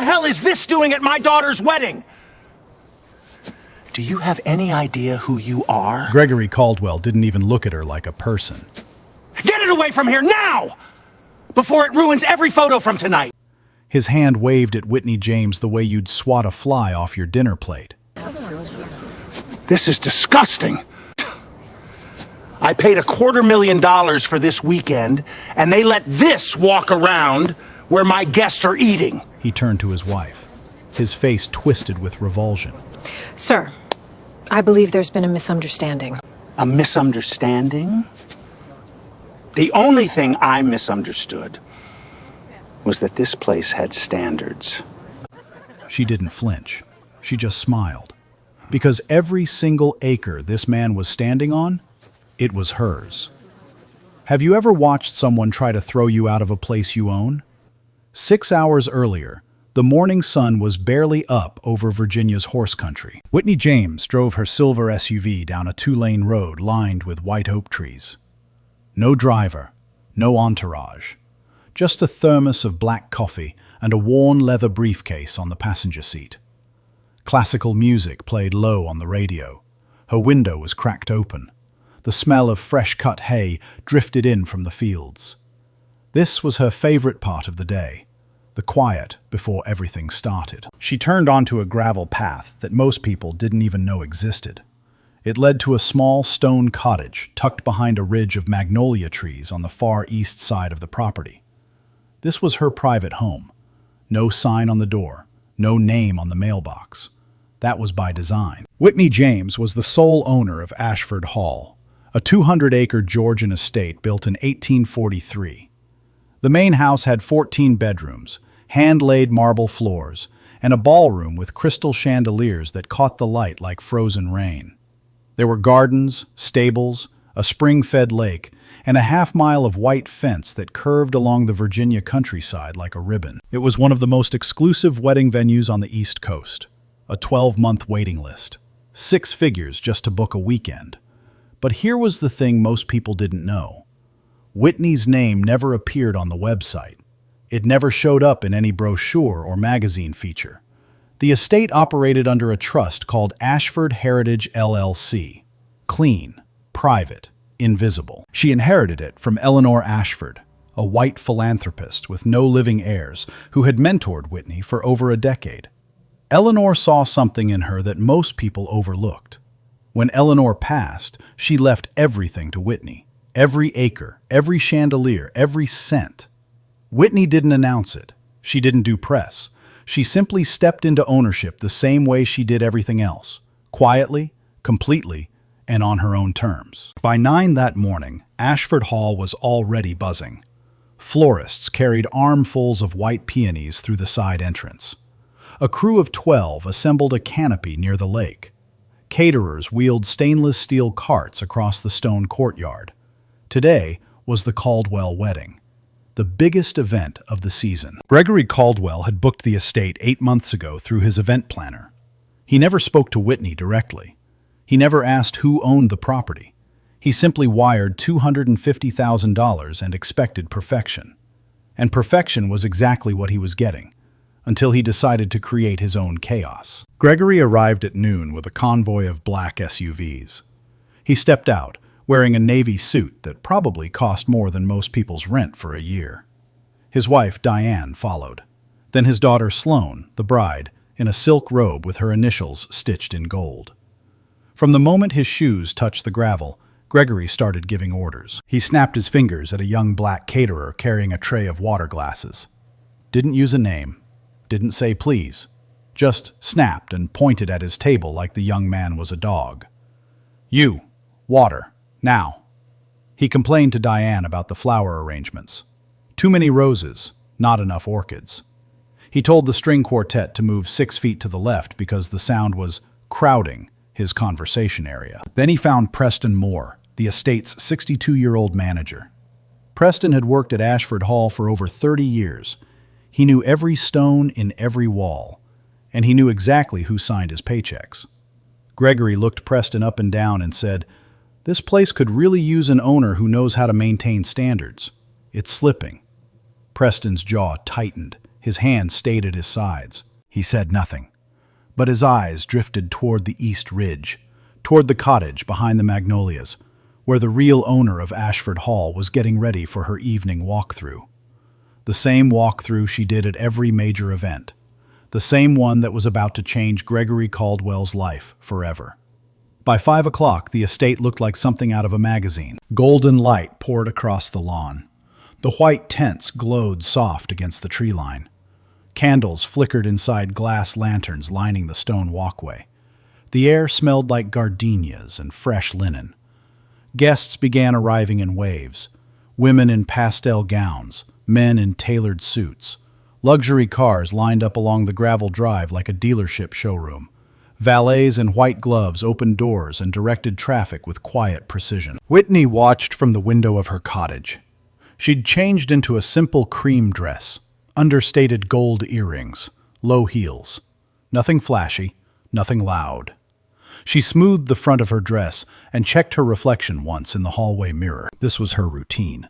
hell is this doing at my daughter's wedding? Do you have any idea who you are? Gregory Caldwell didn't even look at her like a person. Get it away from here now! Before it ruins every photo from tonight! His hand waved at Whitney James the way you'd swat a fly off your dinner plate. This is disgusting. I paid $250,000 for this weekend, and they let this walk around where my guests are eating. He turned to his wife, his face twisted with revulsion. Sir, I believe there's been a misunderstanding. A misunderstanding? The only thing I misunderstood was that this place had standards. She didn't flinch. She just smiled. Because every single acre this man was standing on, it was hers. Have you ever watched someone try to throw you out of a place you own? 6 hours earlier, the morning sun was barely up over Virginia's horse country. Whitney James drove her silver SUV down a 2-lane road lined with white oak trees. No driver, no entourage. Just a thermos of black coffee and a worn leather briefcase on the passenger seat. Classical music played low on the radio. Her window was cracked open. The smell of fresh-cut hay drifted in from the fields. This was her favorite part of the day, the quiet before everything started. She turned onto a gravel path that most people didn't even know existed. It led to a small stone cottage tucked behind a ridge of magnolia trees on the far east side of the property. This was her private home. No sign on the door, no name on the mailbox. That was by design. Whitney James was the sole owner of Ashford Hall, a 200-acre Georgian estate built in 1843. The main house had 14 bedrooms, hand-laid marble floors, and a ballroom with crystal chandeliers that caught the light like frozen rain. There were gardens, stables, a spring-fed lake, and a half-mile of white fence that curved along the Virginia countryside like a ribbon. It was one of the most exclusive wedding venues on the East Coast. A 12-month waiting list. 6 figures just to book a weekend. But here was the thing most people didn't know. Whitney's name never appeared on the website. It never showed up in any brochure or magazine feature. The estate operated under a trust called Ashford Heritage LLC. Clean, private, invisible. She inherited it from Eleanor Ashford, a white philanthropist with no living heirs who had mentored Whitney for over a decade. Eleanor saw something in her that most people overlooked. When Eleanor passed, she left everything to Whitney. Every acre, every chandelier, every cent. Whitney didn't announce it. She didn't do press. She simply stepped into ownership the same way she did everything else. Quietly, completely, and on her own terms. By 9 that morning, Ashford Hall was already buzzing. Florists carried armfuls of white peonies through the side entrance. A crew of 12 assembled a canopy near the lake. Caterers wheeled stainless steel carts across the stone courtyard. Today was the Caldwell wedding, the biggest event of the season. Gregory Caldwell had booked the estate 8 months ago through his event planner. He never spoke to Whitney directly. He never asked who owned the property. He simply wired $250,000 and expected perfection. And perfection was exactly what he was getting, until he decided to create his own chaos. Gregory arrived at noon with a convoy of black SUVs. He stepped out, wearing a navy suit that probably cost more than most people's rent for a year. His wife, Diane, followed. Then his daughter, Sloane, the bride, in a silk robe with her initials stitched in gold. From the moment his shoes touched the gravel, Gregory started giving orders. He snapped his fingers at a young black caterer carrying a tray of water glasses. Didn't use a name. Didn't say please. Just snapped and pointed at his table like the young man was a dog. You, water, now. He complained to Diane about the flower arrangements. Too many roses, not enough orchids. He told the string quartet to move 6 feet to the left because the sound was crowding his conversation area. Then he found Preston Moore, the estate's 62-year-old manager. Preston had worked at Ashford Hall for over 30 years. He knew every stone in every wall, and he knew exactly who signed his paychecks. Gregory looked Preston up and down and said, "This place could really use an owner who knows how to maintain standards. It's slipping." Preston's jaw tightened, his hand stayed at his sides. He said nothing, but his eyes drifted toward the east ridge, toward the cottage behind the magnolias, where the real owner of Ashford Hall was getting ready for her evening walkthrough. The same walkthrough she did at every major event. The same one that was about to change Gregory Caldwell's life forever. By 5 o'clock, the estate looked like something out of a magazine. Golden light poured across the lawn. The white tents glowed soft against the tree line. Candles flickered inside glass lanterns lining the stone walkway. The air smelled like gardenias and fresh linen. Guests began arriving in waves. Women in pastel gowns, men in tailored suits. Luxury cars lined up along the gravel drive like a dealership showroom. Valets in white gloves opened doors and directed traffic with quiet precision. Whitney watched from the window of her cottage. She'd changed into a simple cream dress, understated gold earrings, low heels. Nothing flashy, nothing loud. She smoothed the front of her dress and checked her reflection once in the hallway mirror. This was her routine.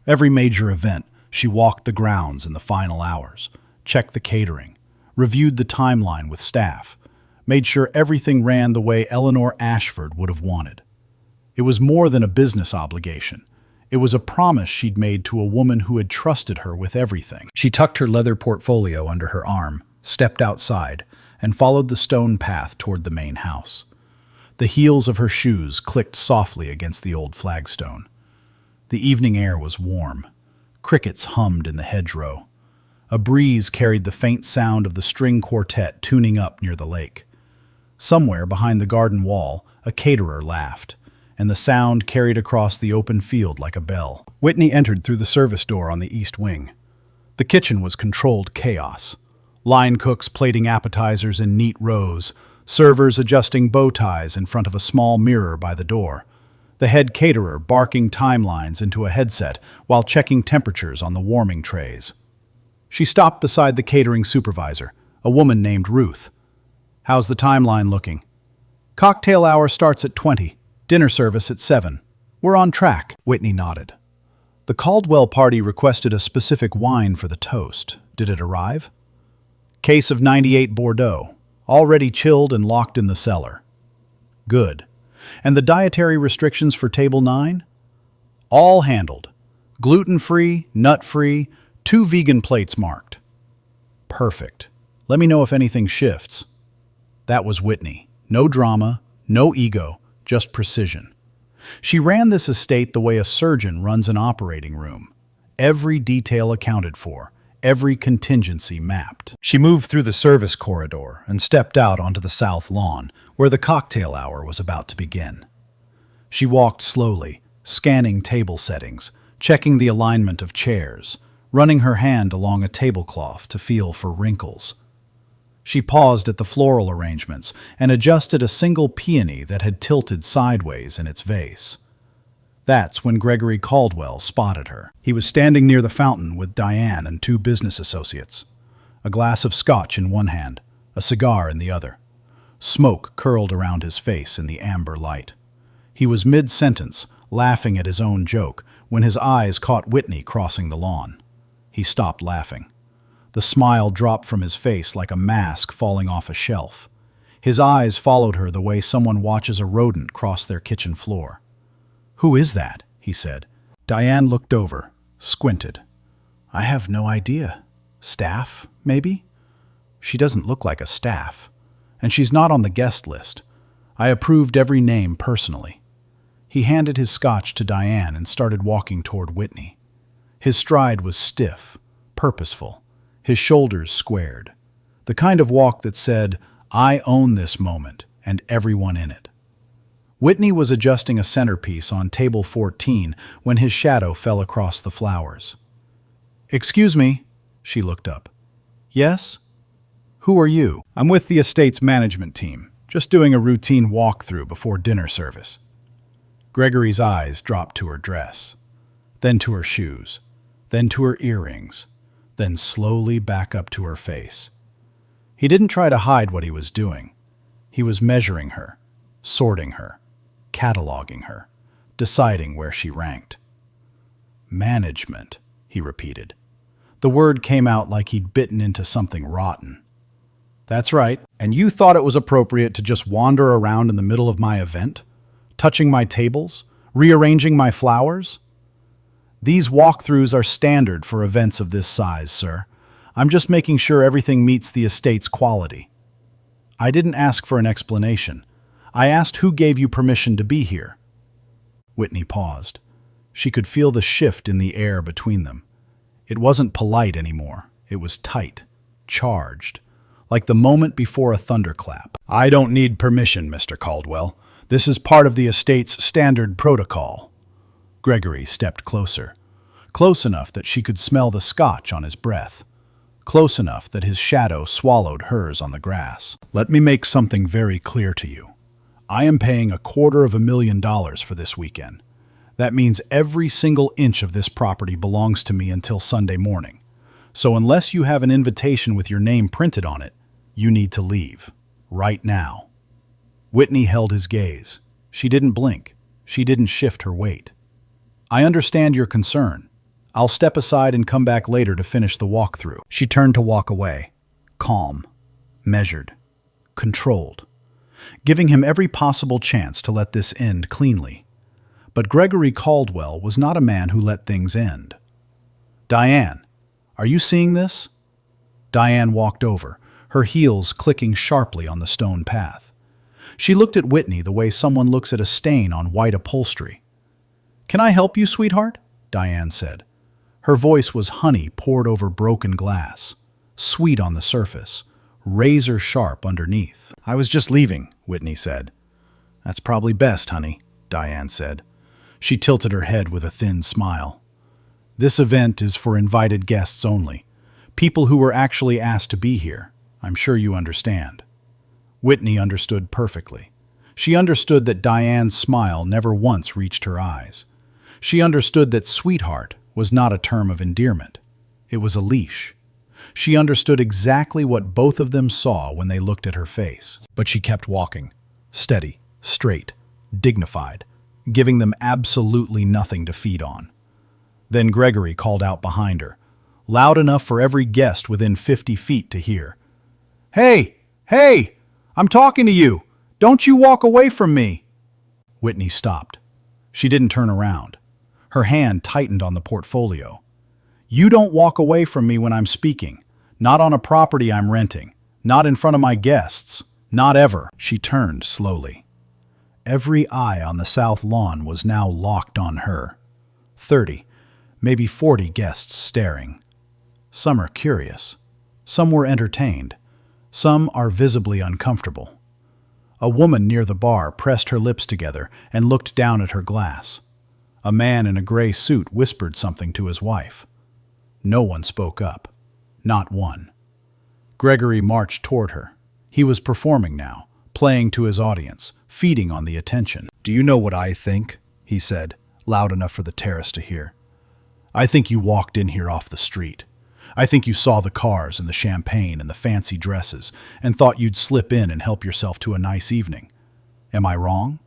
Every major event, she walked the grounds in the final hours, checked the catering, reviewed the timeline with staff, made sure everything ran the way Eleanor Ashford would have wanted. It was more than a business obligation. It was a promise she'd made to a woman who had trusted her with everything. She tucked her leather portfolio under her arm, stepped outside, and followed the stone path toward the main house. The heels of her shoes clicked softly against the old flagstone. The evening air was warm. Crickets hummed in the hedgerow. A breeze carried the faint sound of the string quartet tuning up near the lake. Somewhere behind the garden wall, a caterer laughed, and the sound carried across the open field like a bell. Whitney entered through the service door on the east wing. The kitchen was controlled chaos. Line cooks plating appetizers in neat rows, servers adjusting bow ties in front of a small mirror by the door. The head caterer barking timelines into a headset while checking temperatures on the warming trays. She stopped beside the catering supervisor, a woman named Ruth. "How's the timeline looking?" "Cocktail hour starts at 20. Dinner service at 7. We're on track." Whitney nodded. The Caldwell party requested a specific wine for the toast. Did it arrive? Case of 98 Bordeaux, already chilled and locked in the cellar. Good. And the dietary restrictions for Table 9? All handled. Gluten-free, nut-free, 2 vegan plates marked. Perfect. Let me know if anything shifts. That was Whitney. No drama, no ego, just precision. She ran this estate the way a surgeon runs an operating room. Every detail accounted for, every contingency mapped. She moved through the service corridor and stepped out onto the south lawn, where the cocktail hour was about to begin. She walked slowly, scanning table settings, checking the alignment of chairs, running her hand along a tablecloth to feel for wrinkles. She paused at the floral arrangements and adjusted a single peony that had tilted sideways in its vase. That's when Gregory Caldwell spotted her. He was standing near the fountain with Diane and 2 business associates, a glass of scotch in one hand, a cigar in the other. Smoke curled around his face in the amber light. He was mid-sentence, laughing at his own joke, when his eyes caught Whitney crossing the lawn. He stopped laughing. The smile dropped from his face like a mask falling off a shelf. His eyes followed her the way someone watches a rodent cross their kitchen floor. "Who is that?" he said. Diane looked over, squinted. "I have no idea. Staff, maybe?" "She doesn't look like a staff. And she's not on the guest list. I approved every name personally." He handed his scotch to Diane and started walking toward Whitney. His stride was stiff, purposeful, his shoulders squared. The kind of walk that said, "I own this moment and everyone in it." Whitney was adjusting a centerpiece on table 14 when his shadow fell across the flowers. "Excuse me," she looked up. "Yes? Who are you?" "I'm with the estate's management team, just doing a routine walkthrough before dinner service." Gregory's eyes dropped to her dress, then to her shoes, then to her earrings, then slowly back up to her face. He didn't try to hide what he was doing. He was measuring her, sorting her, cataloging her, deciding where she ranked. "Management," he repeated. The word came out like he'd bitten into something rotten. That's right. And you thought it was appropriate to just wander around in the middle of my event? Touching my tables? Rearranging my flowers? These walkthroughs are standard for events of this size, sir. I'm just making sure everything meets the estate's quality. I didn't ask for an explanation. I asked who gave you permission to be here. Whitney paused. She could feel the shift in the air between them. It wasn't polite anymore. It was tight, charged, like the moment before a thunderclap. I don't need permission, Mr. Caldwell. This is part of the estate's standard protocol. Gregory stepped closer, close enough that she could smell the scotch on his breath, close enough that his shadow swallowed hers on the grass. Let me make something very clear to you. I am paying $250,000 for this weekend. That means every single inch of this property belongs to me until Sunday morning. So unless you have an invitation with your name printed on it, you need to leave. Right now. Whitney held his gaze. She didn't blink. She didn't shift her weight. I understand your concern. I'll step aside and come back later to finish the walkthrough. She turned to walk away. Calm. Measured. Controlled. Giving him every possible chance to let this end cleanly. But Gregory Caldwell was not a man who let things end. Diane, are you seeing this? Diane walked over, her heels clicking sharply on the stone path. She looked at Whitney the way someone looks at a stain on white upholstery. Can I help you, sweetheart? Diane said. Her voice was honey poured over broken glass, sweet on the surface, razor sharp underneath. I was just leaving, Whitney said. That's probably best, honey, Diane said. She tilted her head with a thin smile. This event is for invited guests only, people who were actually asked to be here. I'm sure you understand. Whitney understood perfectly. She understood that Diane's smile never once reached her eyes. She understood that sweetheart was not a term of endearment. It was a leash. She understood exactly what both of them saw when they looked at her face. But she kept walking, steady, straight, dignified, giving them absolutely nothing to feed on. Then Gregory called out behind her, loud enough for every guest within 50 feet to hear. Hey! Hey! I'm talking to you! Don't you walk away from me! Whitney stopped. She didn't turn around. Her hand tightened on the portfolio. You don't walk away from me when I'm speaking. Not on a property I'm renting. Not in front of my guests. Not ever. She turned slowly. Every eye on the south lawn was now locked on her. 30, maybe 40 guests staring. Some are curious. Some were entertained. Some are visibly uncomfortable. A woman near the bar pressed her lips together and looked down at her glass. A man in a gray suit whispered something to his wife. No one spoke up. Not one. Gregory marched toward her. He was performing now, playing to his audience, feeding on the attention. Do you know what I think? He said, loud enough for the terrace to hear. I think you walked in here off the street. I think you saw the cars and the champagne and the fancy dresses and thought you'd slip in and help yourself to a nice evening. Am I wrong?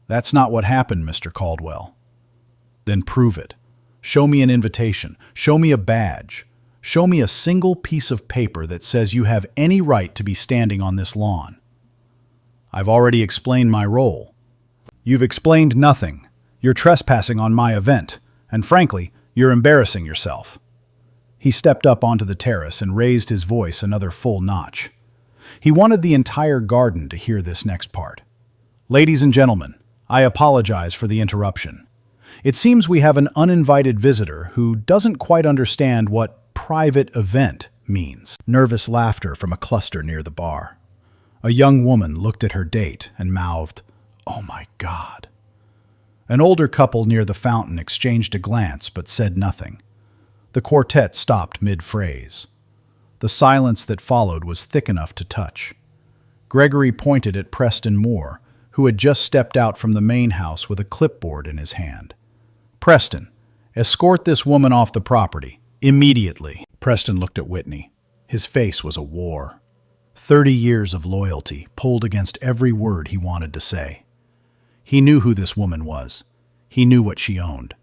That's not what happened, Mr. Caldwell. Then prove it. Show me an invitation. Show me a badge. Show me a single piece of paper that says you have any right to be standing on this lawn. I've already explained my role. You've explained nothing. You're trespassing on my event, and frankly, you're embarrassing yourself. He stepped up onto the terrace and raised his voice another full notch. He wanted the entire garden to hear this next part. Ladies and gentlemen, I apologize for the interruption. It seems we have an uninvited visitor who doesn't quite understand what private event means. Nervous laughter from a cluster near the bar. A young woman looked at her date and mouthed, "Oh my God." An older couple near the fountain exchanged a glance but said nothing. The quartet stopped mid-phrase. The silence that followed was thick enough to touch. Gregory pointed at Preston Moore, who had just stepped out from the main house with a clipboard in his hand. Preston, escort this woman off the property. Immediately. Preston looked at Whitney. His face was a war. 30 years of loyalty pulled against every word he wanted to say. He knew who this woman was. He knew what she owned.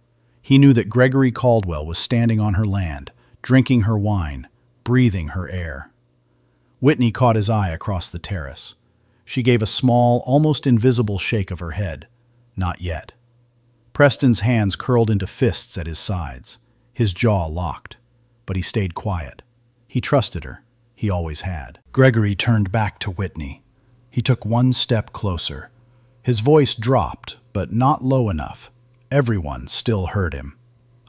He knew that Gregory Caldwell was standing on her land, drinking her wine, breathing her air. Whitney caught his eye across the terrace. She gave a small, almost invisible shake of her head. Not yet. Preston's hands curled into fists at his sides, his jaw locked. But he stayed quiet. He trusted her. He always had. Gregory turned back to Whitney. He took one step closer. His voice dropped, but not low enough. Everyone still heard him.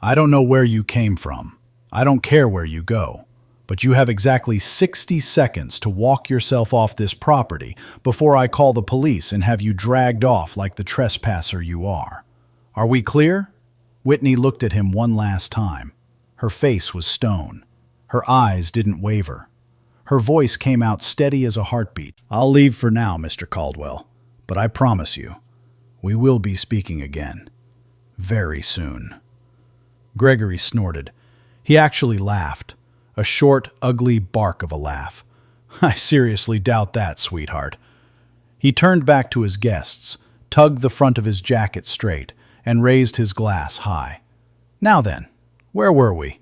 I don't know where you came from. I don't care where you go. But you have exactly 60 seconds to walk yourself off this property before I call the police and have you dragged off like the trespasser you are. Are we clear? Whitney looked at him one last time. Her face was stone. Her eyes didn't waver. Her voice came out steady as a heartbeat. I'll leave for now, Mr. Caldwell, but I promise you, we will be speaking again. Very soon. Gregory snorted. He actually laughed. A short, ugly bark of a laugh. I seriously doubt that, sweetheart. He turned back to his guests, tugged the front of his jacket straight, and raised his glass high. Now then, where were we?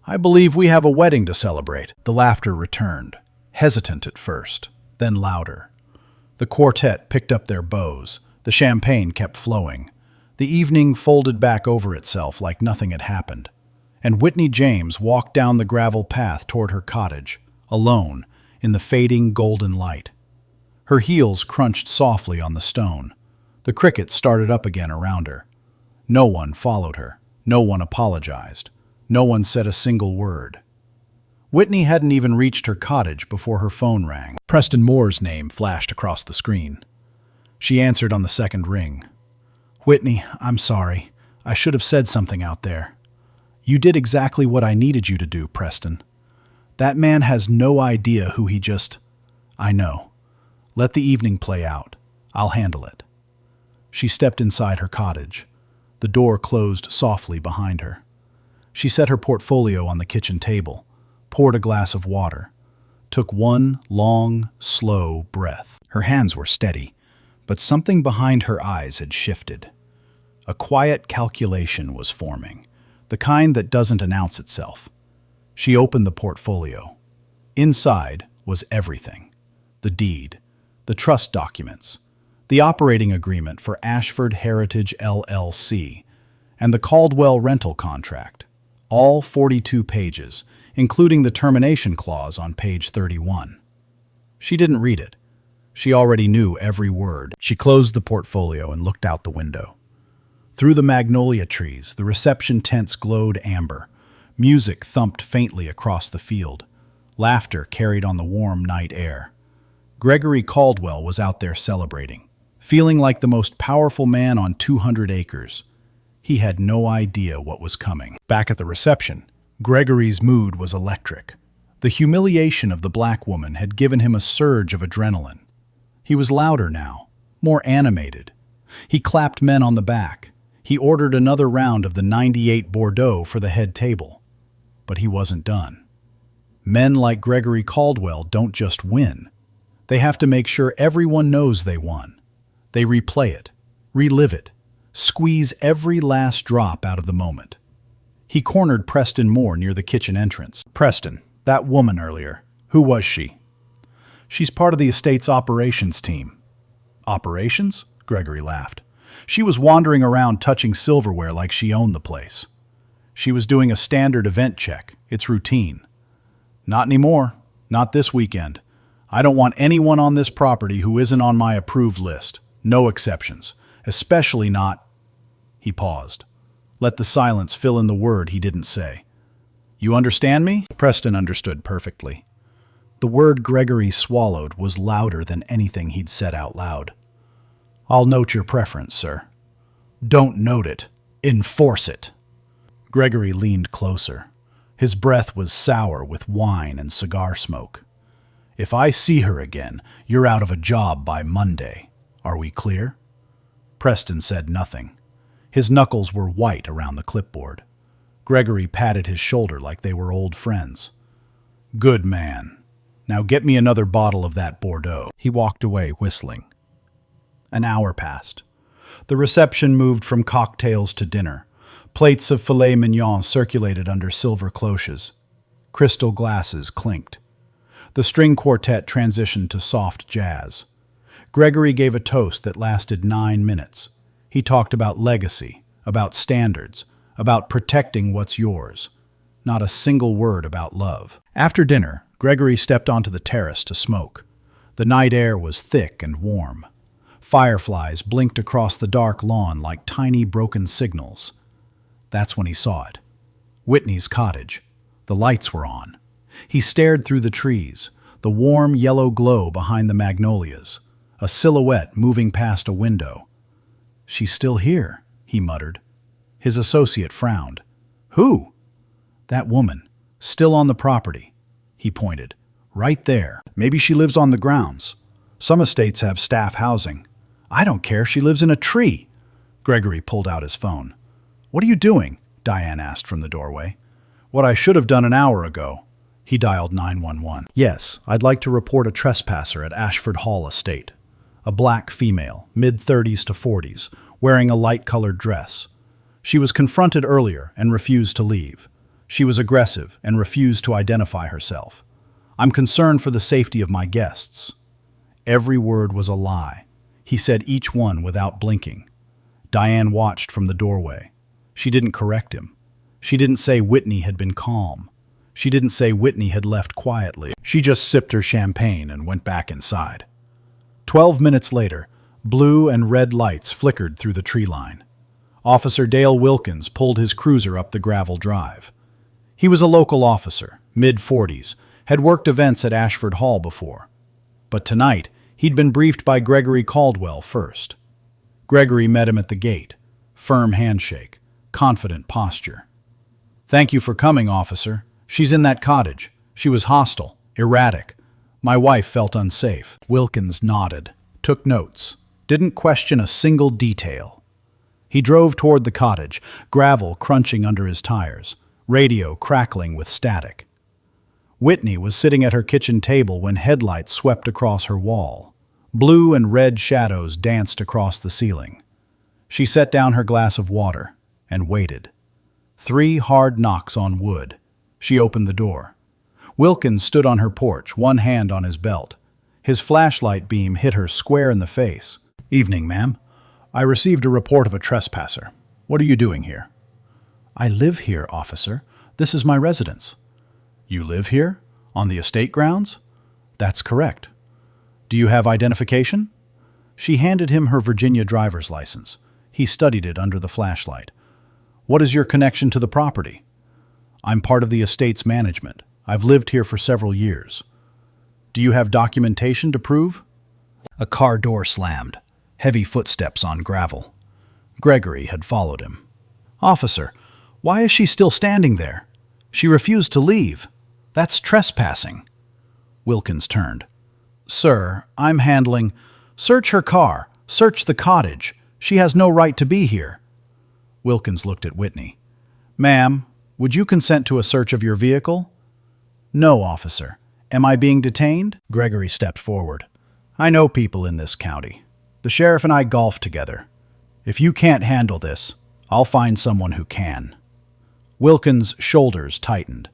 I believe we have a wedding to celebrate. The laughter returned, hesitant at first, then louder. The quartet picked up their bows. The champagne kept flowing. The evening folded back over itself like nothing had happened. And Whitney James walked down the gravel path toward her cottage, alone, in the fading golden light. Her heels crunched softly on the stone. The crickets started up again around her. No one followed her. No one apologized. No one said a single word. Whitney hadn't even reached her cottage before her phone rang. Preston Moore's name flashed across the screen. She answered on the second ring. Whitney, I'm sorry. I should have said something out there. You did exactly what I needed you to do, Preston. That man has no idea who he just... I know. Let the evening play out. I'll handle it. She stepped inside her cottage. The door closed softly behind her. She set her portfolio on the kitchen table, poured a glass of water, took one long, slow breath. Her hands were steady, but something behind her eyes had shifted. A quiet calculation was forming, the kind that doesn't announce itself. She opened the portfolio. Inside was everything. The deed, the trust documents, the operating agreement for Ashford Heritage LLC, and the Caldwell rental contract. All 42 pages, including the termination clause on page 31. She didn't read it. She already knew every word. She closed the portfolio and looked out the window. Through the magnolia trees, the reception tents glowed amber. Music thumped faintly across the field. Laughter carried on the warm night air. Gregory Caldwell was out there celebrating, feeling like the most powerful man on 200 acres. He had no idea what was coming. Back at the reception, Gregory's mood was electric. The humiliation of the black woman had given him a surge of adrenaline. He was louder now, more animated. He clapped men on the back. He ordered another round of the 98 Bordeaux for the head table. But he wasn't done. Men like Gregory Caldwell don't just win. They have to make sure everyone knows they won. They replay it, relive it, squeeze every last drop out of the moment. He cornered Preston Moore near the kitchen entrance. Preston, that woman earlier, who was she? She's part of the estate's operations team. Operations? Gregory laughed. She was wandering around touching silverware like she owned the place. She was doing a standard event check. It's routine. Not anymore. Not this weekend. I don't want anyone on this property who isn't on my approved list. No exceptions. Especially not... He paused. Let the silence fill in the word he didn't say. You understand me? Preston understood perfectly. The word Gregory swallowed was louder than anything he'd said out loud. I'll note your preference, sir. Don't note it. Enforce it. Gregory leaned closer. His breath was sour with wine and cigar smoke. If I see her again, you're out of a job by Monday. Are we clear? Preston said nothing. His knuckles were white around the clipboard. Gregory patted his shoulder like they were old friends. Good man. Now get me another bottle of that Bordeaux. He walked away, whistling. An hour passed. The reception moved from cocktails to dinner. Plates of filet mignon circulated under silver cloches. Crystal glasses clinked. The string quartet transitioned to soft jazz. Gregory gave a toast that lasted 9 minutes. He talked about legacy, about standards, about protecting what's yours. Not a single word about love. After dinner, Gregory stepped onto the terrace to smoke. The night air was thick and warm. Fireflies blinked across the dark lawn like tiny broken signals. That's when he saw it. Whitney's cottage. The lights were on. He stared through the trees, the warm yellow glow behind the magnolias, a silhouette moving past a window. "She's still here," he muttered. His associate frowned. "Who?" "That woman. Still on the property." He pointed. "Right there. Maybe she lives on the grounds. Some estates have staff housing. I don't care if she lives in a tree." Gregory pulled out his phone. "What are you doing?" Diane asked from the doorway. "What I should have done an hour ago." He dialed 911. "Yes, I'd like to report a trespasser at Ashford Hall Estate. A black female, mid-30s to 40s, wearing a light-colored dress. She was confronted earlier and refused to leave. She was aggressive and refused to identify herself. I'm concerned for the safety of my guests." Every word was a lie. He said each one without blinking. Diane watched from the doorway. She didn't correct him. She didn't say Whitney had been calm. She didn't say Whitney had left quietly. She just sipped her champagne and went back inside. 12 minutes later, blue and red lights flickered through the tree line. Officer Dale Wilkins pulled his cruiser up the gravel drive. He was a local officer, mid-40s, had worked events at Ashford Hall before. But tonight, he'd been briefed by Gregory Caldwell first. Gregory met him at the gate. Firm handshake, confident posture. "Thank you for coming, officer. She's in that cottage. She was hostile, erratic. My wife felt unsafe." Wilkins nodded, took notes, didn't question a single detail. He drove toward the cottage, gravel crunching under his tires, radio crackling with static. Whitney was sitting at her kitchen table when headlights swept across her wall. Blue and red shadows danced across the ceiling. She set down her glass of water and waited. 3 hard knocks on wood. She opened the door. Wilkins stood on her porch, one hand on his belt. His flashlight beam hit her square in the face. "Evening, ma'am. I received a report of a trespasser. What are you doing here?" "I live here, officer. This is my residence." "You live here? On the estate grounds?" "That's correct." "Do you have identification?" She handed him her Virginia driver's license. He studied it under the flashlight. "What is your connection to the property?" "I'm part of the estate's management. I've lived here for several years." "Do you have documentation to prove?" A car door slammed. Heavy footsteps on gravel. Gregory had followed him. "Officer, why is she still standing there? She refused to leave. That's trespassing." Wilkins turned. "Sir, I'm handling—" "Search her car. Search the cottage. She has no right to be here." Wilkins looked at Whitney. "Ma'am, would you consent to a search of your vehicle?" "No, officer. Am I being detained?" Gregory stepped forward. "I know people in this county. The sheriff and I golf together. If you can't handle this, I'll find someone who can." Wilkins' shoulders tightened.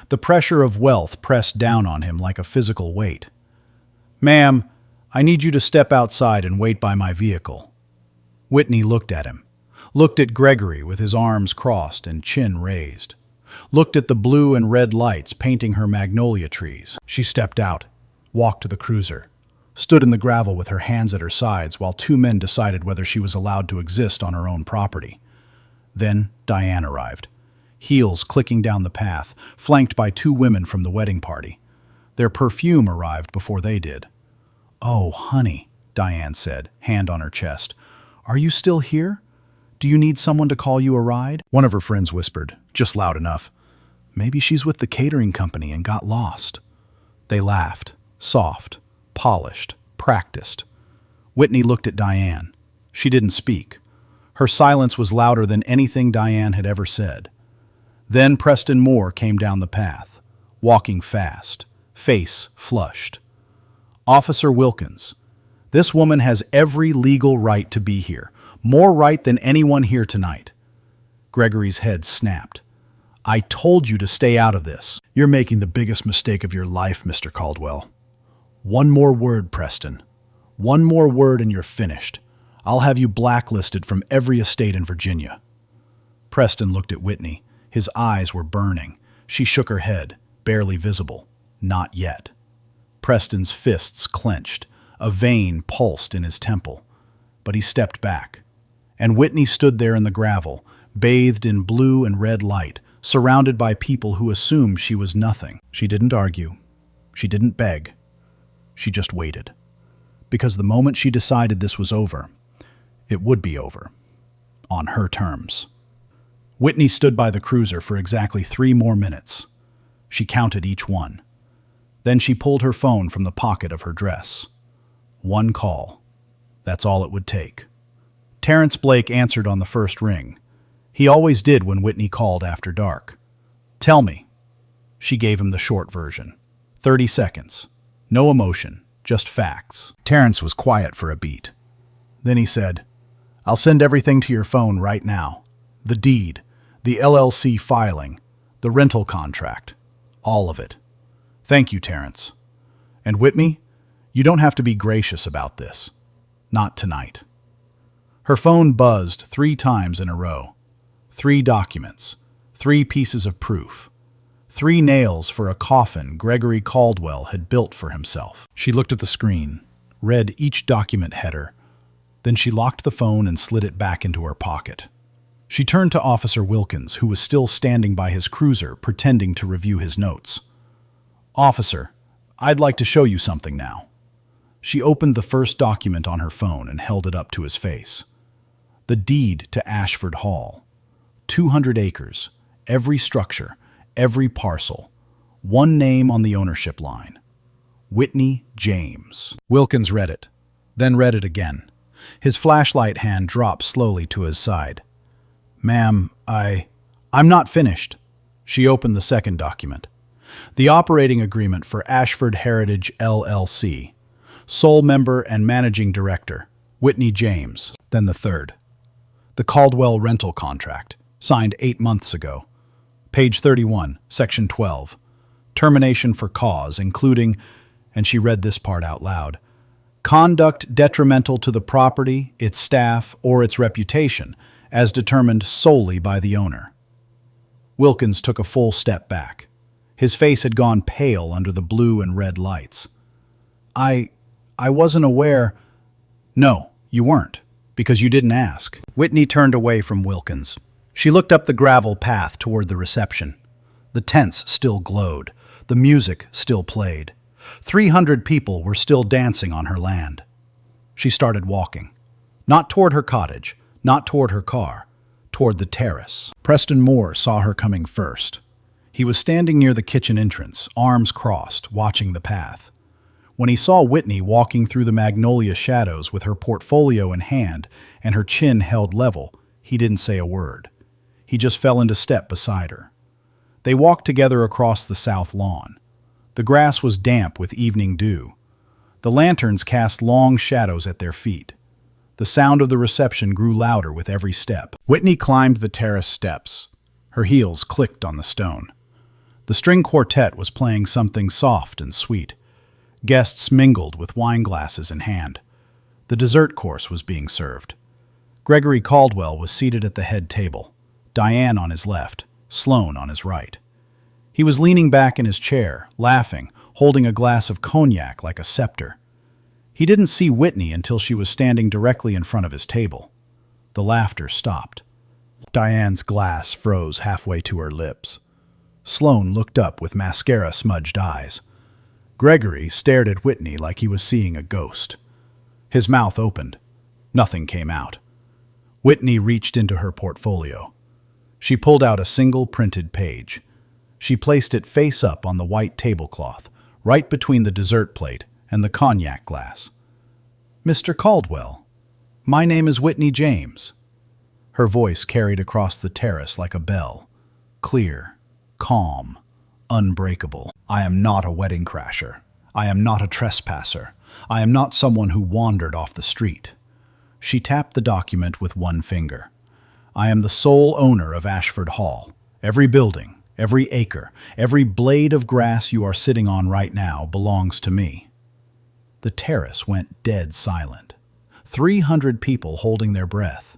The pressure of wealth pressed down on him like a physical weight. "Ma'am, I need you to step outside and wait by my vehicle." Whitney looked at him, looked at Gregory with his arms crossed and chin raised, looked at the blue and red lights painting her magnolia trees. She stepped out, walked to the cruiser, stood in the gravel with her hands at her sides while 2 men decided whether she was allowed to exist on her own property. Then Diane arrived, heels clicking down the path, flanked by 2 women from the wedding party. Their perfume arrived before they did. "Oh, honey," Diane said, hand on her chest. "Are you still here? Do you need someone to call you a ride?" One of her friends whispered, just loud enough. "Maybe she's with the catering company and got lost." They laughed, soft, polished, practiced. Whitney looked at Diane. She didn't speak. Her silence was louder than anything Diane had ever said. Then Preston Moore came down the path, walking fast, face flushed. "Officer Wilkins, this woman has every legal right to be here, more right than anyone here tonight." Gregory's head snapped. I told you to stay out of this. You're making the biggest mistake of your life, Mr. Caldwell. One more word, Preston. One more word and you're finished. I'll have you blacklisted from every estate in Virginia. Preston looked at Whitney. His eyes were burning. She shook her head, barely visible. Not yet. Preston's fists clenched. A vein pulsed in his temple. But he stepped back. And Whitney stood there in the gravel, bathed in blue and red light, surrounded by people who assumed she was nothing. She didn't argue. She didn't beg. She just waited. Because the moment she decided this was over, it would be over. On her terms. Whitney stood by the cruiser for exactly 3 more minutes. She counted each one. Then she pulled her phone from the pocket of her dress. One call. That's all it would take. Terrence Blake answered on the first ring. He always did when Whitney called after dark. Tell me. She gave him the short version. 30 seconds. No emotion, just facts. Terrence was quiet for a beat. Then he said, I'll send everything to your phone right now. The deed, the LLC filing, the rental contract, all of it. Thank you, Terrence. And Whitney, you don't have to be gracious about this. Not tonight. Her phone buzzed 3 times in a row. 3 documents, 3 pieces of proof, 3 nails for a coffin Gregory Caldwell had built for himself. She looked at the screen, read each document header, then she locked the phone and slid it back into her pocket. She turned to Officer Wilkins, who was still standing by his cruiser, pretending to review his notes. Officer, I'd like to show you something now. She opened the first document on her phone and held it up to his face. The deed to Ashford Hall. 200 acres, every structure, every parcel, 1 name on the ownership line. Whitney James. Wilkins read it, then read it again. His flashlight hand dropped slowly to his side. Ma'am, I'm not finished. She opened the second document. The operating agreement for Ashford Heritage LLC. Sole member and managing director, Whitney James. Then the third. The Caldwell rental contract, signed 8 months ago. Page 31, section 12. Termination for cause, including, and she read this part out loud, conduct detrimental to the property, its staff, or its reputation, as determined solely by the owner. Wilkins took a full step back. His face had gone pale under the blue and red lights. I wasn't aware. No, you weren't, because you didn't ask. Whitney turned away from Wilkins. She looked up the gravel path toward the reception. The tents still glowed. The music still played. 300 people were still dancing on her land. She started walking. Not toward her cottage, not toward her car, toward the terrace. Preston Moore saw her coming first. He was standing near the kitchen entrance, arms crossed, watching the path. When he saw Whitney walking through the magnolia shadows with her portfolio in hand and her chin held level, he didn't say a word. He just fell into step beside her. They walked together across the south lawn. The grass was damp with evening dew. The lanterns cast long shadows at their feet. The sound of the reception grew louder with every step. Whitney climbed the terrace steps. Her heels clicked on the stone. The string quartet was playing something soft and sweet. Guests mingled with wine glasses in hand. The dessert course was being served. Gregory Caldwell was seated at the head table, Diane on his left, Sloane on his right. He was leaning back in his chair, laughing, holding a glass of cognac like a scepter. He didn't see Whitney until she was standing directly in front of his table. The laughter stopped. Diane's glass froze halfway to her lips. Sloane looked up with mascara-smudged eyes. Gregory stared at Whitney like he was seeing a ghost. His mouth opened. Nothing came out. Whitney reached into her portfolio. She pulled out a single printed page. She placed it face up on the white tablecloth, right between the dessert plate and the cognac glass. Mr. Caldwell, my name is Whitney James. Her voice carried across the terrace like a bell, clear, calm, unbreakable. I am not a wedding crasher. I am not a trespasser. I am not someone who wandered off the street. She tapped the document with one finger. I am the sole owner of Ashford Hall. Every building, Every acre, every blade of grass you are sitting on right now belongs to me." The terrace went dead silent. 300 people holding their breath.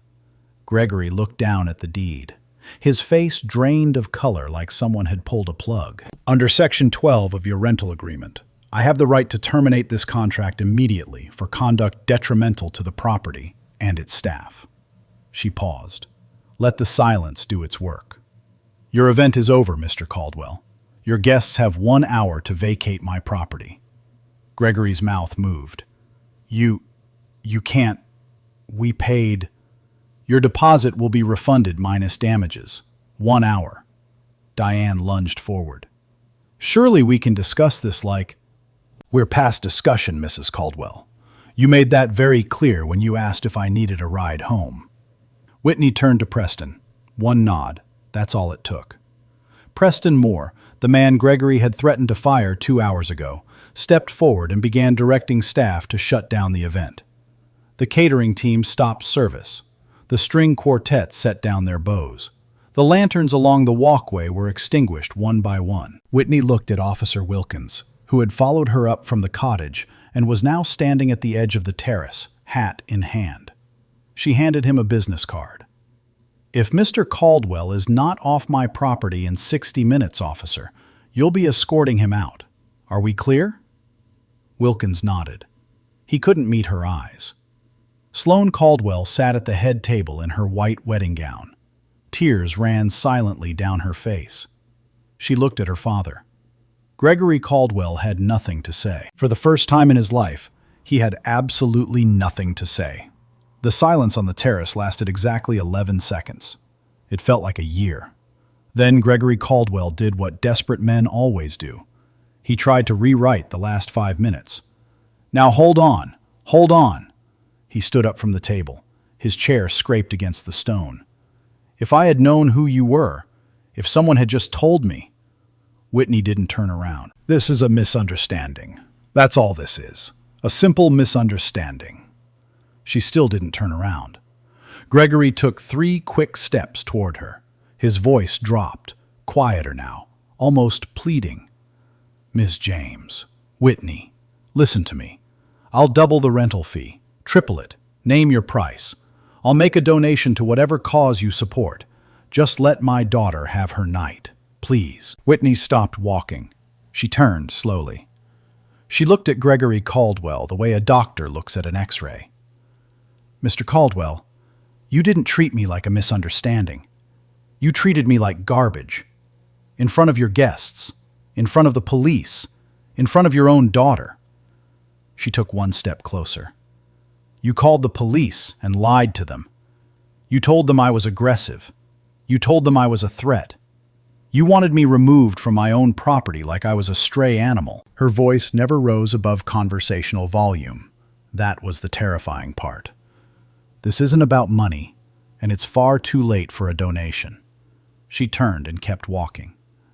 Gregory looked down at the deed. His face drained of color like someone had pulled a plug. "Under Section 12 of your rental agreement, I have the right to terminate this contract immediately for conduct detrimental to the property and its staff." She paused. Let the silence do its work. "Your event is over, Mr. Caldwell. Your guests have 1 hour to vacate my property." Gregory's mouth moved. You can't. We paid. Your deposit will be refunded minus damages. 1 hour." Diane lunged forward. "Surely we can discuss this like—" "We're past discussion, Mrs. Caldwell. You made that very clear when you asked if I needed a ride home." Whitney turned to Preston. One nod. That's all it took. Preston Moore, the man Gregory had threatened to fire 2 hours ago, stepped forward and began directing staff to shut down the event. The catering team stopped service. The string quartet set down their bows. The lanterns along the walkway were extinguished one by one. Whitney looked at Officer Wilkins, who had followed her up from the cottage and was now standing at the edge of the terrace, hat in hand. She handed him a business card. "If Mr. Caldwell is not off my property in 60 minutes, officer, you'll be escorting him out. Are we clear?" Wilkins nodded. He couldn't meet her eyes. Sloane Caldwell sat at the head table in her white wedding gown. Tears ran silently down her face. She looked at her father. Gregory Caldwell had nothing to say. For the first time in his life, he had absolutely nothing to say. The silence on the terrace lasted exactly 11 seconds. It felt like a year. Then Gregory Caldwell did what desperate men always do. He tried to rewrite the last 5 minutes. "Now hold on, hold on." He stood up from the table. His chair scraped against the stone. "If I had known who you were, if someone had just told me." Whitney didn't turn around. "This is a misunderstanding. That's all this is. A simple misunderstanding." She still didn't turn around. Gregory took 3 quick steps toward her. His voice dropped, quieter now, almost pleading. "Miss James, Whitney, listen to me. I'll double the rental fee. Triple it. Name your price. I'll make a donation to whatever cause you support. Just let my daughter have her night, please." Whitney stopped walking. She turned slowly. She looked at Gregory Caldwell the way a doctor looks at an X-ray. "Mr. Caldwell, you didn't treat me like a misunderstanding. You treated me like garbage. In front of your guests, in front of the police, in front of your own daughter." She took 1 step closer. "You called the police and lied to them. You told them I was aggressive. You told them I was a threat. You wanted me removed from my own property like I was a stray animal." Her voice never rose above conversational volume. That was the terrifying part. "This isn't about money, and it's far too late for a donation." She turned and kept walking.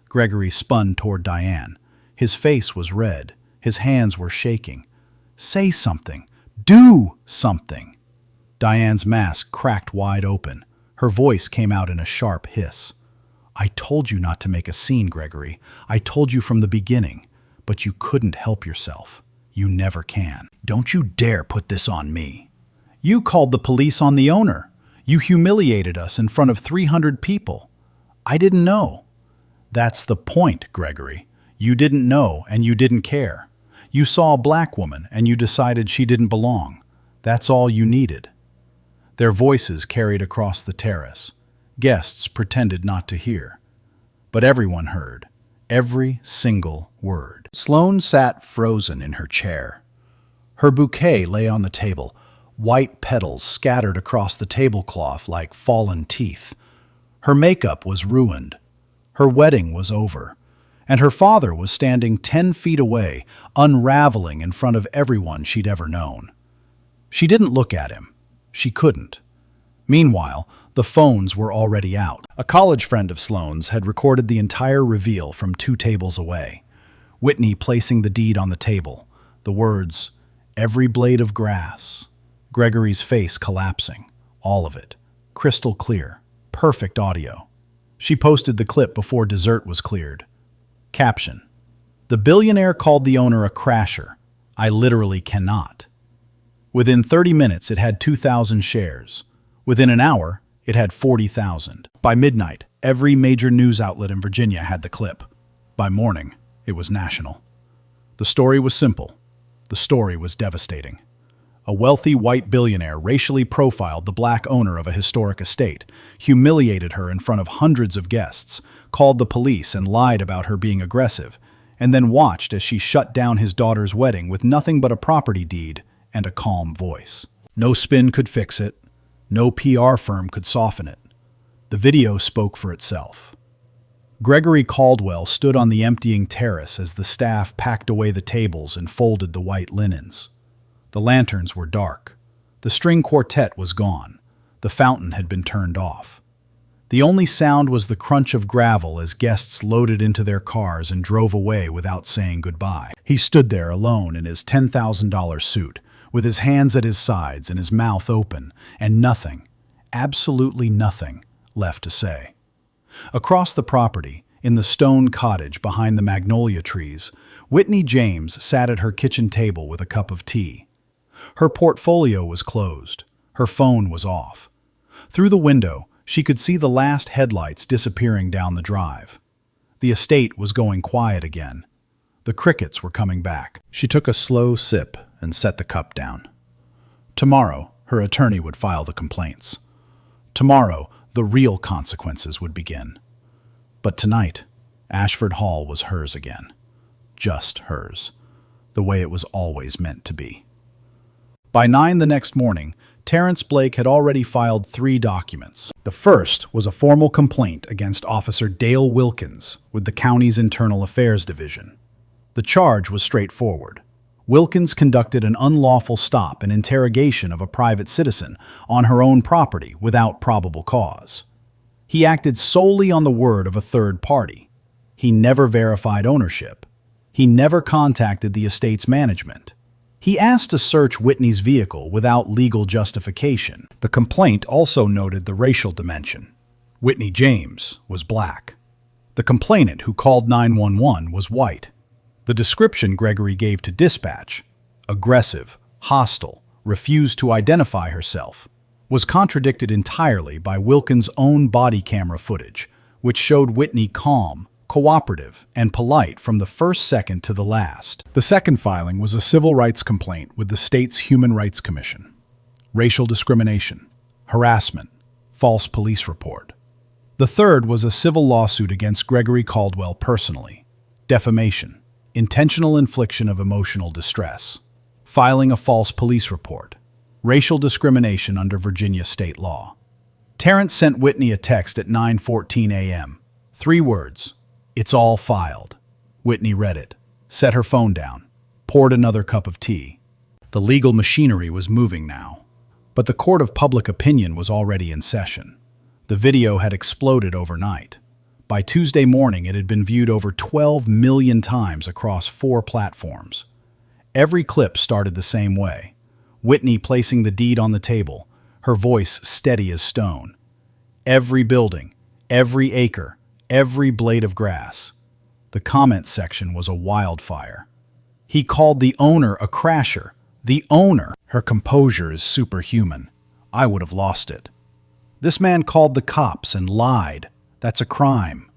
Gregory spun toward Diane. His face was red. His hands were shaking. "Say something. Do something." Diane's mask cracked wide open. Her voice came out in a sharp hiss. "I told you not to make a scene, Gregory. I told you from the beginning, but you couldn't help yourself. You never can. Don't you dare put this on me. You called the police on the owner. You humiliated us in front of 300 people. I didn't know." "That's the point, Gregory. You didn't know and you didn't care. You saw a black woman and you decided she didn't belong. That's all you needed." Their voices carried across the terrace. Guests pretended not to hear. But everyone heard. Every single word. Sloane sat frozen in her chair. Her bouquet lay on the table, white petals scattered across the tablecloth like fallen teeth. Her makeup was ruined. Her wedding was over. And her father was standing 10 feet away, unraveling in front of everyone she'd ever known. She didn't look at him. She couldn't. Meanwhile, the phones were already out. A college friend of Sloane's had recorded the entire reveal from 2 tables away. Whitney placing the deed on the table, the words, "Every blade of grass," Gregory's face collapsing, all of it, crystal clear, perfect audio. She posted the clip before dessert was cleared. Caption: "The billionaire called the owner a crasher. I literally cannot." Within 30 minutes, it had 2,000 shares. Within an hour, it had 40,000. By midnight, every major news outlet in Virginia had the clip. By morning, it was national. The story was simple. The story was devastating. A wealthy white billionaire racially profiled the black owner of a historic estate, humiliated her in front of hundreds of guests, called the police and lied about her being aggressive, and then watched as she shut down his daughter's wedding with nothing but a property deed and a calm voice. No spin could fix it. No PR firm could soften it. The video spoke for itself. Gregory Caldwell stood on the emptying terrace as the staff packed away the tables and folded the white linens. The lanterns were dark. The string quartet was gone. The fountain had been turned off. The only sound was the crunch of gravel as guests loaded into their cars and drove away without saying goodbye. He stood there alone in his $10,000 suit, with his hands at his sides and his mouth open, and nothing, absolutely nothing, left to say. Across the property, in the stone cottage behind the magnolia trees, Whitney James sat at her kitchen table with a cup of tea. Her portfolio was closed. Her phone was off. Through the window, she could see the last headlights disappearing down the drive. The estate was going quiet again. The crickets were coming back. She took a slow sip and set the cup down. Tomorrow, her attorney would file the complaints. Tomorrow, the real consequences would begin. But tonight, Ashford Hall was hers again. Just hers. The way it was always meant to be. By 9 the next morning, Terrence Blake had already filed 3 documents. The first was a formal complaint against Officer Dale Wilkins with the county's Internal Affairs Division. The charge was straightforward. Wilkins conducted an unlawful stop and interrogation of a private citizen on her own property without probable cause. He acted solely on the word of a third party. He never verified ownership. He never contacted the estate's management. He asked to search Whitney's vehicle without legal justification. The complaint also noted the racial dimension. Whitney James was black. The complainant who called 911 was white. The description Gregory gave to dispatch, aggressive, hostile, refused to identify herself, was contradicted entirely by Wilkins' own body camera footage, which showed Whitney calm, cooperative, and polite from the first second to the last. The second filing was a civil rights complaint with the state's Human Rights Commission. Racial discrimination, harassment, false police report. The third was a civil lawsuit against Gregory Caldwell personally. Defamation, intentional infliction of emotional distress, filing a false police report, racial discrimination under Virginia state law. Terrence sent Whitney a text at 9:14 a.m. 3 words. "It's all filed." Whitney read it, set her phone down, poured another cup of tea. The legal machinery was moving now. But the court of public opinion was already in session. The video had exploded overnight. By Tuesday morning, it had been viewed over 12 million times across 4 platforms. Every clip started the same way. Whitney placing the deed on the table, her voice steady as stone. Every building, every acre, every blade of grass. The comment section was a wildfire. He called the owner a crasher. The owner. Her composure is superhuman. I would have lost it. This man called the cops and lied. That's a crime.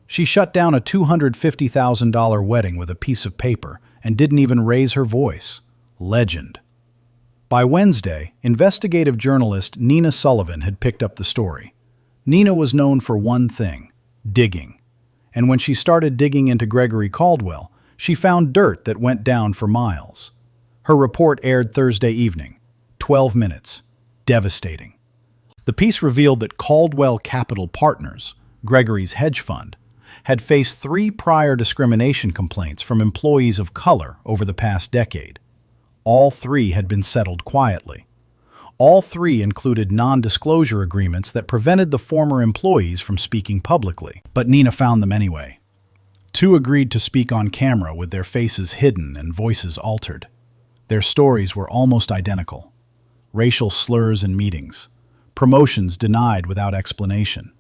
She shut down a $250,000 wedding with a piece of paper and didn't even raise her voice. Legend. By Wednesday, investigative journalist Nina Sullivan had picked up the story. Nina was known for one thing: digging. And when she started digging into Gregory Caldwell, she found dirt that went down for miles. Her report aired Thursday evening. 12 minutes. Devastating. The piece revealed that Caldwell Capital Partners, Gregory's hedge fund, had faced 3 prior discrimination complaints from employees of color over the past decade. All 3 had been settled quietly. All 3 included non-disclosure agreements that prevented the former employees from speaking publicly. But Nina found them anyway. 2 agreed to speak on camera with their faces hidden and voices altered. Their stories were almost identical. Racial slurs in meetings. Promotions denied without explanation.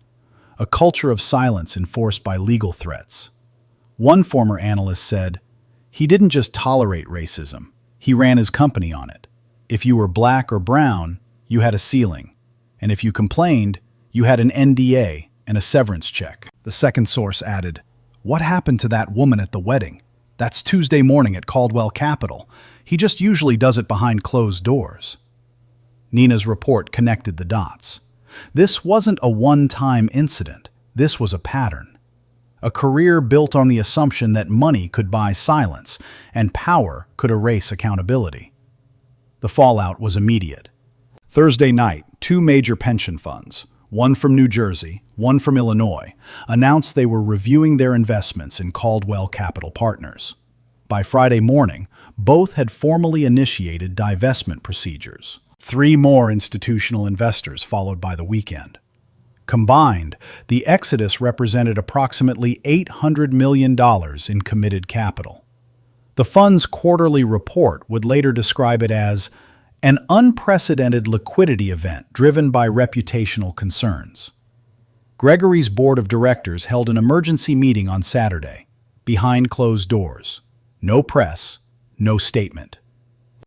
a culture of silence enforced by legal threats. One former analyst said, "He didn't just tolerate racism, he ran his company on it. If you were black or brown, you had a ceiling. And if you complained, you had an NDA and a severance check." The second source added, "What happened to that woman at the wedding? That's Tuesday morning at Caldwell Capital. He just usually does it behind closed doors." Nina's report connected the dots. This wasn't a one-time incident. This was a pattern. A career built on the assumption that money could buy silence and power could erase accountability. The fallout was immediate. Thursday night, two major pension funds, one from New Jersey, one from Illinois, announced they were reviewing their investments in Caldwell Capital Partners. By Friday morning, both had formally initiated divestment procedures. 3 more institutional investors followed by the weekend. Combined, the exodus represented approximately $800 million in committed capital. The fund's quarterly report would later describe it as an unprecedented liquidity event driven by reputational concerns. Gregory's board of directors held an emergency meeting on Saturday, behind closed doors. No press, no statement.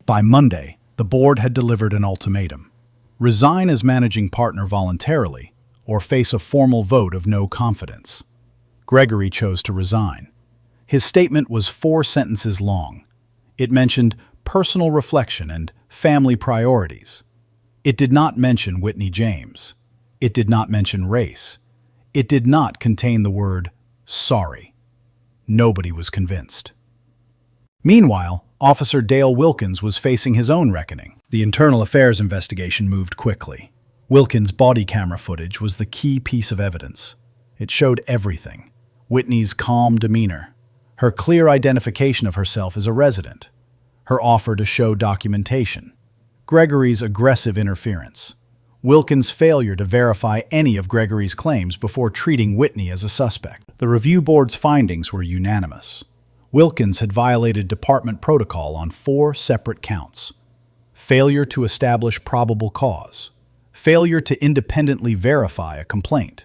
By Monday, the board had delivered an ultimatum: resign as managing partner voluntarily, or face a formal vote of no confidence. Gregory chose to resign. His statement was 4 sentences long. It mentioned personal reflection and family priorities. It did not mention Whitney James. It did not mention race. It did not contain the word sorry. Nobody was convinced. Meanwhile, Officer Dale Wilkins was facing his own reckoning. The internal affairs investigation moved quickly. Wilkins' body camera footage was the key piece of evidence. It showed everything: Whitney's calm demeanor, her clear identification of herself as a resident, her offer to show documentation, Gregory's aggressive interference, Wilkins' failure to verify any of Gregory's claims before treating Whitney as a suspect. The review board's findings were unanimous. Wilkins had violated department protocol on 4 separate counts: failure to establish probable cause, failure to independently verify a complaint,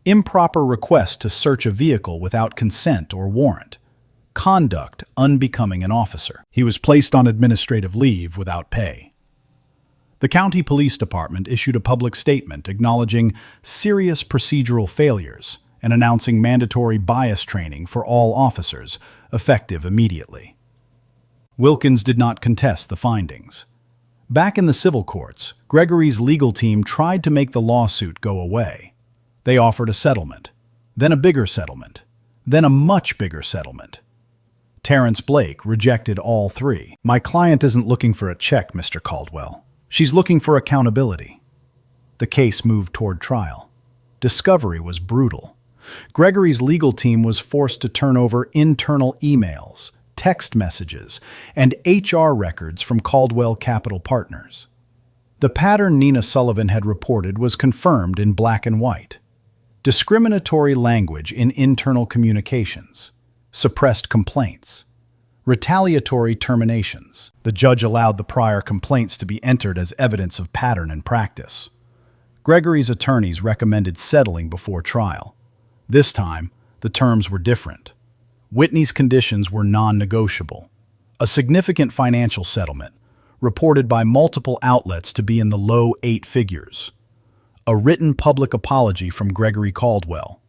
improper request to search a vehicle without consent or warrant, conduct unbecoming an officer. He was placed on administrative leave without pay. The county police department issued a public statement acknowledging serious procedural failures and announcing mandatory bias training for all officers, effective immediately. Wilkins did not contest the findings. Back in the civil courts, Gregory's legal team tried to make the lawsuit go away. They offered a settlement, then a bigger settlement, then a much bigger settlement. Terrence Blake rejected all 3. "My client isn't looking for a check, Mr. Caldwell. She's looking for accountability." The case moved toward trial. Discovery was brutal. Gregory's legal team was forced to turn over internal emails, text messages, and HR records from Caldwell Capital Partners. The pattern Nina Sullivan had reported was confirmed in black and white: discriminatory language in internal communications, suppressed complaints, retaliatory terminations. The judge allowed the prior complaints to be entered as evidence of pattern and practice. Gregory's attorneys recommended settling before trial. This time, the terms were different. Whitney's conditions were non-negotiable. A significant financial settlement, reported by multiple outlets to be in the low 8 figures. A written public apology from Gregory Caldwell,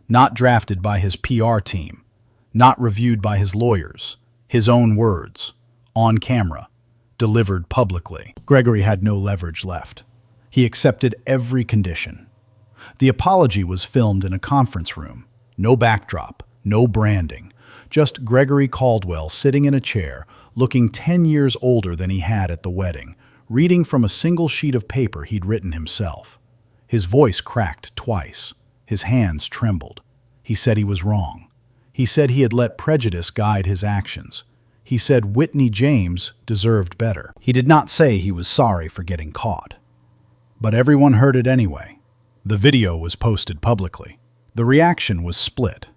not drafted by his PR team, not reviewed by his lawyers, his own words, on camera, delivered publicly. Gregory had no leverage left. He accepted every condition. The apology was filmed in a conference room. No backdrop, no branding, just Gregory Caldwell sitting in a chair, looking 10 years older than he had at the wedding, reading from a single sheet of paper he'd written himself. His voice cracked twice. His hands trembled. He said he was wrong. He said he had let prejudice guide his actions. He said Whitney James deserved better. He did not say he was sorry for getting caught. But everyone heard it anyway. The video was posted publicly. The reaction was split.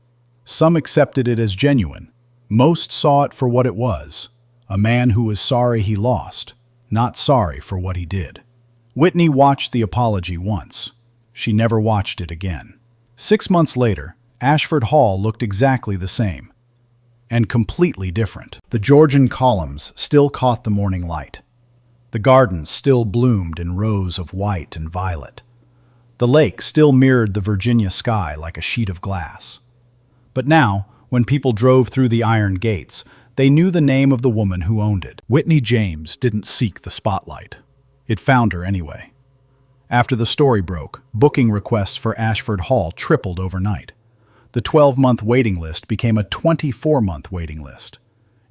Some accepted it as genuine. Most saw it for what it was: a man who was sorry he lost, not sorry for what he did. Whitney watched the apology once. She never watched it again. 6 months later, Ashford Hall looked exactly the same, and completely different. The Georgian columns still caught the morning light. The gardens still bloomed in rows of white and violet. The lake still mirrored the Virginia sky like a sheet of glass. But now, when people drove through the iron gates, they knew the name of the woman who owned it. Whitney James didn't seek the spotlight. It found her anyway. After the story broke, booking requests for Ashford Hall tripled overnight. The 12-month waiting list became a 24-month waiting list.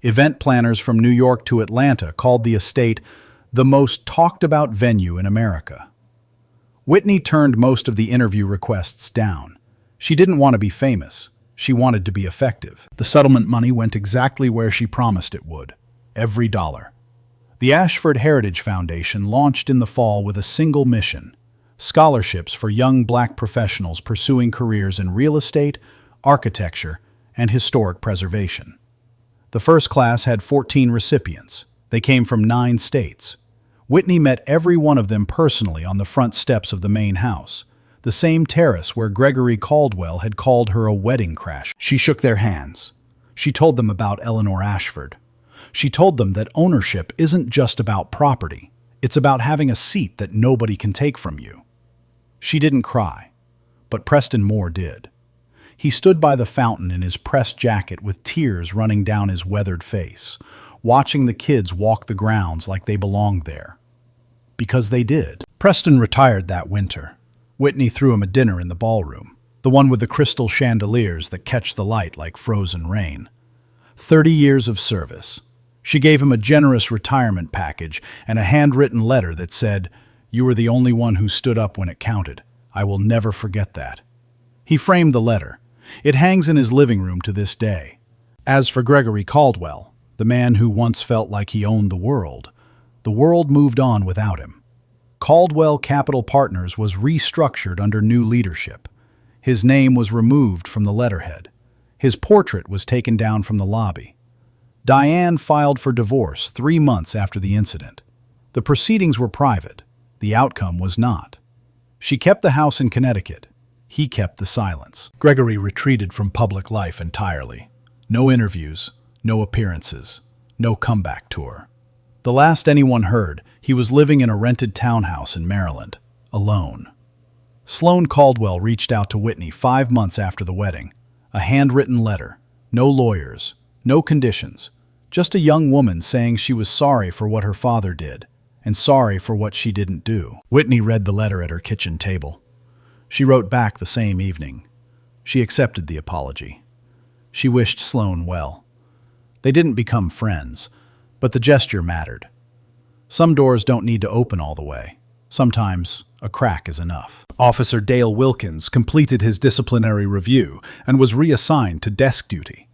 Event planners from New York to Atlanta called the estate the most talked-about venue in America. Whitney turned most of the interview requests down. She didn't want to be famous. She wanted to be effective. The settlement money went exactly where she promised it would. Every dollar. The Ashford Heritage Foundation launched in the fall with a single mission: scholarships for young black professionals pursuing careers in real estate, architecture, and historic preservation. The first class had 14 recipients. They came from 9 states. Whitney met every one of them personally on the front steps of the main house, the same terrace where Gregory Caldwell had called her a wedding crash. She shook their hands. She told them about Eleanor Ashford. She told them that ownership isn't just about property. It's about having a seat that nobody can take from you. She didn't cry, but Preston Moore did. He stood by the fountain in his pressed jacket with tears running down his weathered face, watching the kids walk the grounds like they belonged there. Because they did. Preston retired that winter. Whitney threw him a dinner in the ballroom, the one with the crystal chandeliers that catch the light like frozen rain. 30 years of service. She gave him a generous retirement package and a handwritten letter that said, "You were the only one who stood up when it counted. I will never forget that." He framed the letter. It hangs in his living room to this day. As for Gregory Caldwell, the man who once felt like he owned the world moved on without him. Caldwell Capital Partners was restructured under new leadership. His name was removed from the letterhead. His portrait was taken down from the lobby. Diane filed for divorce 3 months after the incident. The proceedings were private. The outcome was not. She kept the house in Connecticut. He kept the silence. Gregory retreated from public life entirely. No interviews, no appearances, no comeback tour. The last anyone heard, he was living in a rented townhouse in Maryland, alone. Sloane Caldwell reached out to Whitney 5 months after the wedding. A handwritten letter. No lawyers. No conditions. Just a young woman saying she was sorry for what her father did, and sorry for what she didn't do. Whitney read the letter at her kitchen table. She wrote back the same evening. She accepted the apology. She wished Sloane well. They didn't become friends, but the gesture mattered. Some doors don't need to open all the way. Sometimes a crack is enough. Officer Dale Wilkins completed his disciplinary review and was reassigned to desk duty.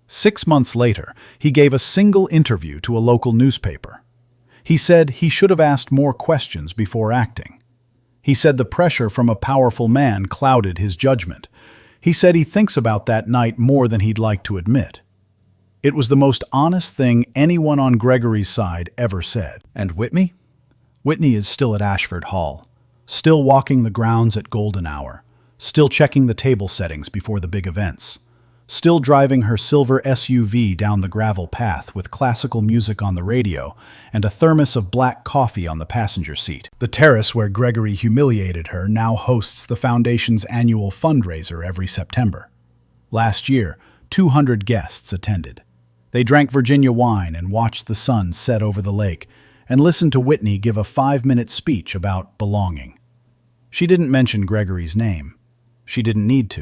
6 months later, he gave a single interview to a local newspaper. He said he should have asked more questions before acting. He said the pressure from a powerful man clouded his judgment. He said he thinks about that night more than he'd like to admit. It was the most honest thing anyone on Gregory's side ever said. And Whitney? Whitney is still at Ashford Hall, still walking the grounds at golden hour, still checking the table settings before the big events, still driving her silver SUV down the gravel path with classical music on the radio and a thermos of black coffee on the passenger seat. The terrace where Gregory humiliated her now hosts the foundation's annual fundraiser every September. Last year, 200 guests attended. They drank Virginia wine and watched the sun set over the lake and listened to Whitney give a 5-minute speech about belonging. She didn't mention Gregory's name. She didn't need to.